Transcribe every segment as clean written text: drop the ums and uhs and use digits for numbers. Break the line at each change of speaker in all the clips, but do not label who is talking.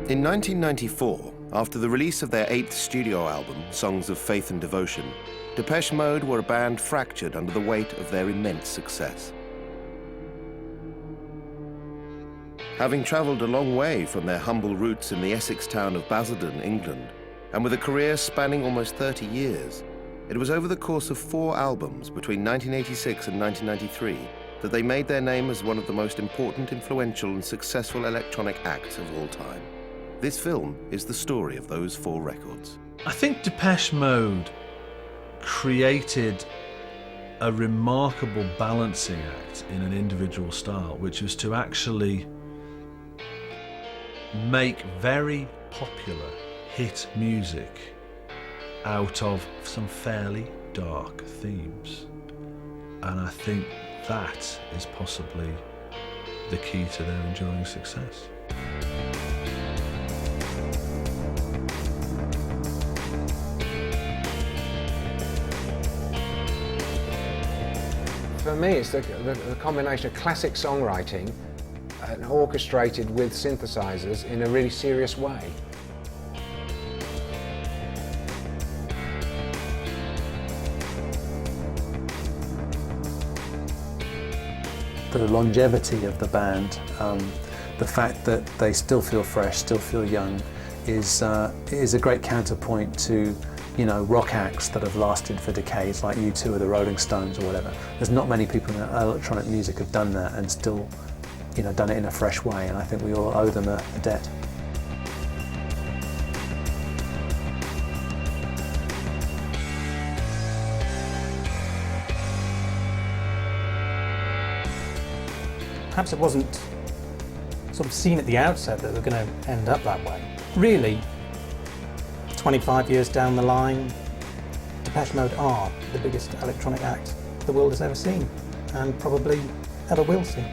In 1994, after the release of their 8th studio album, Songs of Faith and Devotion, Depeche Mode were a band fractured under the weight of their immense success. Having travelled a long way from their humble roots in the Essex town of Basildon, England, and with a career spanning almost 30 years, it was over the course of 4 albums between 1986 and 1993 that they made their name as one of the most important, influential and successful electronic acts of all time. This film is the story of those 4 records.
I think Depeche Mode created a remarkable balancing act in an individual style, which was to actually make very popular hit music out of some fairly dark themes. And I think that is possibly the key to their enduring success.
For me, it's the combination of classic songwriting and orchestrated with synthesizers in a really serious way.
The longevity of the band, the fact that they still feel fresh, still feel young, is a great counterpoint to, you know, rock acts that have lasted for decades, like U2 or the Rolling Stones or whatever. There's not many people in electronic music have done that and still, you know, done it in a fresh way, and I think we all owe them a debt.
Perhaps it wasn't sort of seen at the outset that they were going to end up that way. Really, 25 years down the line, Depeche Mode are the biggest electronic act the world has ever seen, and probably ever will see.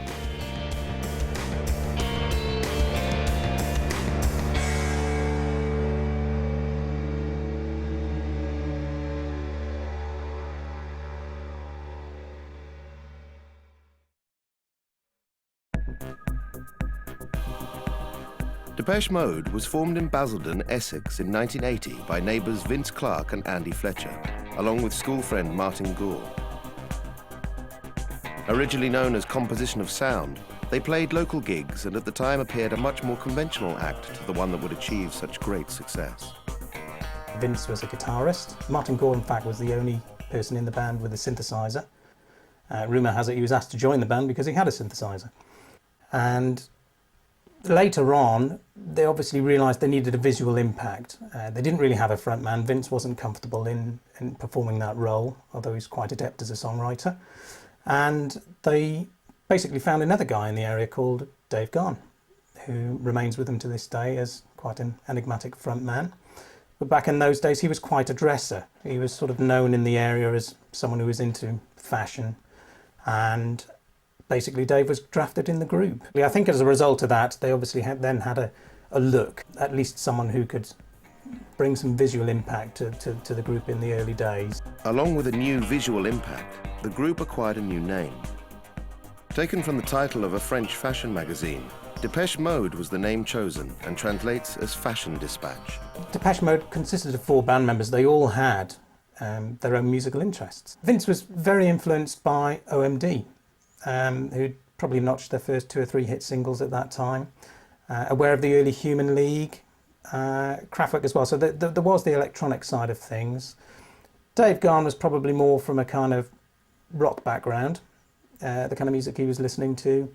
Depeche Mode was formed in Basildon, Essex in 1980 by neighbours Vince Clarke and Andy Fletcher, along with school friend Martin Gore. Originally known as Composition of Sound, they played local gigs and at the time appeared a much more conventional act to the one that would achieve such great success.
Vince was a guitarist. Martin Gore, in fact, was the only person in the band with a synthesizer. Rumour has it he was asked to join the band because he had a synthesizer. And later on, they obviously realised they needed a visual impact. They didn't really have a frontman. Vince wasn't comfortable in performing that role, although he's quite adept as a songwriter. And they basically found another guy in the area called Dave Gahan, who remains with them to this day as quite an enigmatic frontman. But back in those days, he was quite a dresser. He was sort of known in the area as someone who was into fashion, and basically Dave was drafted in the group. I think as a result of that, they obviously then had a look, at least someone who could bring some visual impact to the group in the early days.
Along with a new visual impact, the group acquired a new name. Taken from the title of a French fashion magazine, Depeche Mode was the name chosen and translates as Fashion Dispatch. Depeche
Mode consisted of 4 band members. They all had their own musical interests. Vince was very influenced by OMD, who'd probably notched their first 2 or 3 hit singles at that time, aware of the early Human League, Kraftwerk as well, so there was the electronic side of things. Dave Gahan was probably more from a kind of rock background, the kind of music he was listening to.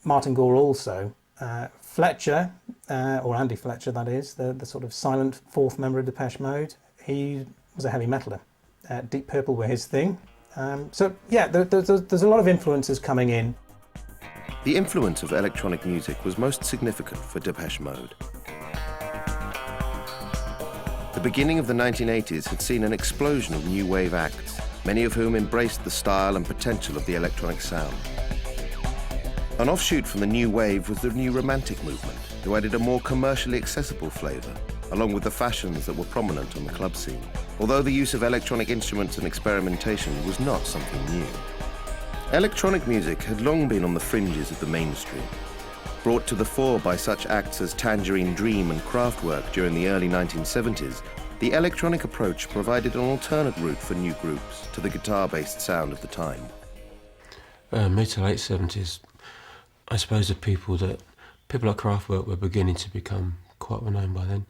Martin Gore also. Fletcher, or Andy Fletcher that is, the sort of silent 4th member of Depeche Mode, he was a heavy metaler. Deep Purple were his thing. So yeah, there's a lot of influences coming in.
The influence of electronic music was most significant for Depeche Mode. The beginning of the 1980s had seen an explosion of new wave acts, many of whom embraced the style and potential of the electronic sound. An offshoot from the new wave was the new romantic movement, who added a more commercially accessible flavour, along with the fashions that were prominent on the club scene, although the use of electronic instruments and experimentation was not something new. Electronic music had long been on the fringes of the mainstream. Brought to the fore by such acts as Tangerine Dream and Kraftwerk during the early 1970s, the electronic approach provided an alternate route for new groups to the guitar-based sound of the time.
Mid to late 70s, I suppose people like Kraftwerk were beginning to become quite well known by then.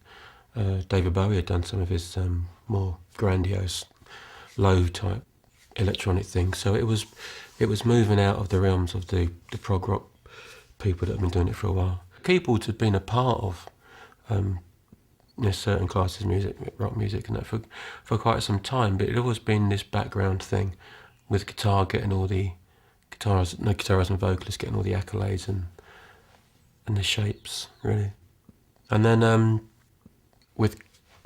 David Bowie had done some of his more grandiose, low-type electronic things, so it was moving out of the realms of the prog rock people that had been doing it for a while. People had been a part of certain classes of music, rock music and that, for quite some time, but it had always been this background thing with guitar getting all the guitarists and vocalists getting all the accolades and the shapes, really. And then with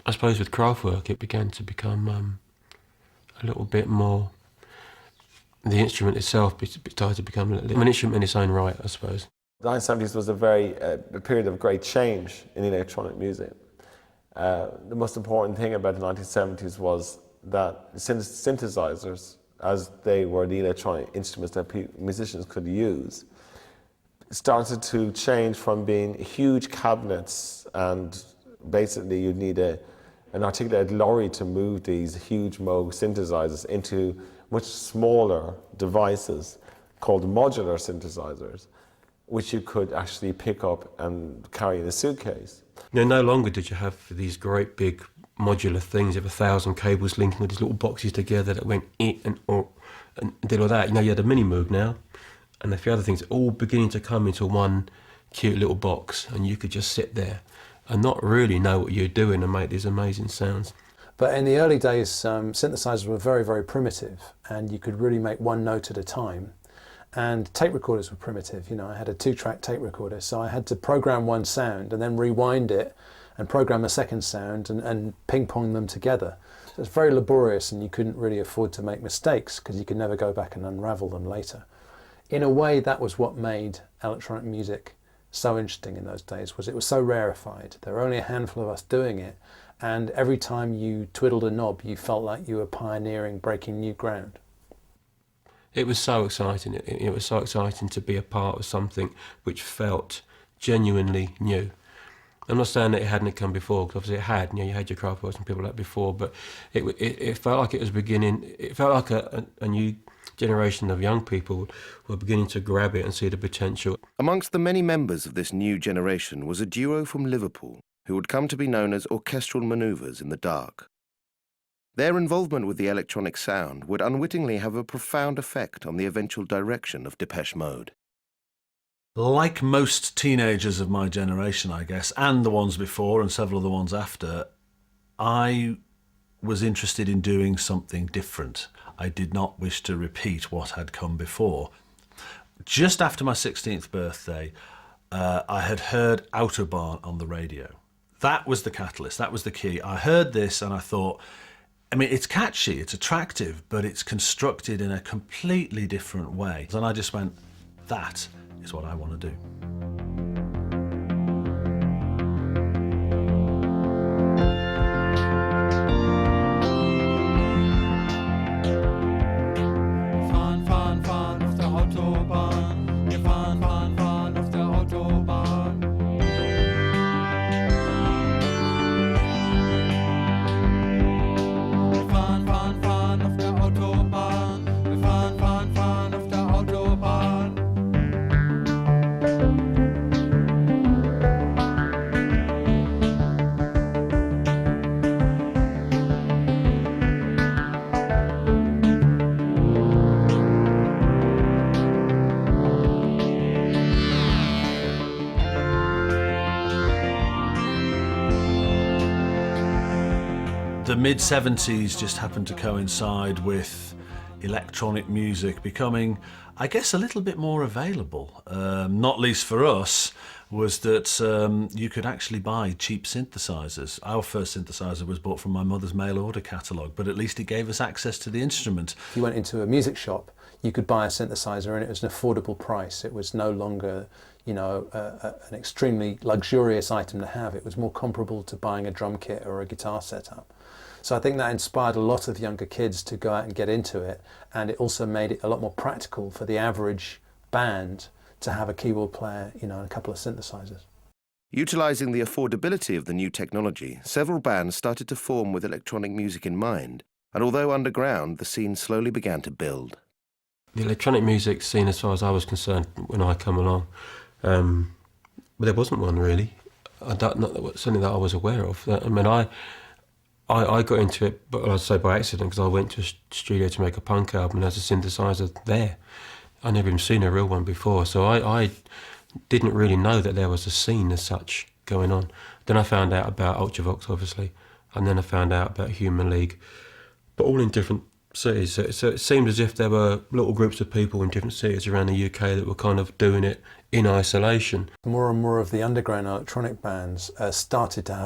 Kraftwerk, it began to become a little bit more, the instrument itself started to become an instrument in its own right, I suppose.
The 1970s was a period of great change in electronic music. The most important thing about the 1970s was that synthesizers, as they were the electronic instruments that musicians could use, started to change from being huge cabinets, and basically you'd need an articulated lorry to move these huge Moog synthesizers, into much smaller devices called modular synthesizers, which you could actually pick up and carry in a suitcase.
Now, no longer did you have these great big modular things. You have 1,000 cables linking with these little boxes together that went in and out and did all that. You had a mini Moog now, and a few other things all beginning to come into one cute little box, and you could just sit there and not really know what you're doing and make these amazing sounds.
But in the early days, synthesizers were very, very primitive, and you could really make one note at a time. And tape recorders were primitive. I had a 2-track tape recorder, so I had to program one sound and then rewind it and program a second sound and ping-pong them together. So it's very laborious, and you couldn't really afford to make mistakes because you could never go back and unravel them later. In a way, that was what made electronic music so interesting in those days, was it was so rarefied. There were only a handful of us doing it, and every time you twiddled a knob, you felt like you were pioneering, breaking new ground.
It was so exciting. It was so exciting to be a part of something which felt genuinely new. I'm not saying that it hadn't come before, because obviously it had. You had your Kraftwerk and people like that before, but it felt like it was beginning. It felt like a new generation of young people were beginning to grab it and see the potential.
Amongst the many members of this new generation was a duo from Liverpool who would come to be known as Orchestral Manoeuvres in the Dark. Their involvement with the electronic sound would unwittingly have a profound effect on the eventual direction of Depeche Mode.
Like most teenagers of my generation, I guess, and the ones before and several of the ones after, I was interested in doing something different. I did not wish to repeat what had come before. Just after my 16th birthday, I had heard Autobahn on the radio. That was the catalyst, that was the key. I heard this and I thought, it's catchy, it's attractive, but it's constructed in a completely different way. And I just went, that is what I want to do.
Fahren, fahren, fahren auf der Autobahn. Wir fahren, fahren, fahren auf der Autobahn. Wir fahren, fahren, fahren auf der Autobahn. Wir fahren, fahren, fahren auf der Autobahn.
The mid-70s just happened to coincide with electronic music becoming, I guess, a little bit more available. Not least for us, was that you could actually buy cheap synthesizers. Our first synthesizer was bought from my mother's mail order catalogue, but at least it gave us access to the instrument.
If you went into a music shop, you could buy a synthesizer and it was an affordable price. It was no longer, an extremely luxurious item to have. It was more comparable to buying a drum kit or a guitar setup. So I think that inspired a lot of younger kids to go out and get into it, and it also made it a lot more practical for the average band to have a keyboard player, you know, and a couple of synthesizers.
Utilising the affordability of the new technology, several bands started to form with electronic music in mind, and although underground, the scene slowly began to build.
The electronic music scene, as far as I was concerned, when I come along, but there wasn't one really. Not something that I was aware of. I mean, I got into it, but I'd say by accident, because I went to a studio to make a punk album and there's a synthesizer there. I'd never even seen a real one before, so I didn't really know that there was a scene as such going on. Then I found out about Ultravox, obviously, and then I found out about Human League, but all in different cities. So it seemed as if there were little groups of people in different cities around the UK that were kind of doing it in isolation.
More and more of the underground electronic bands started to have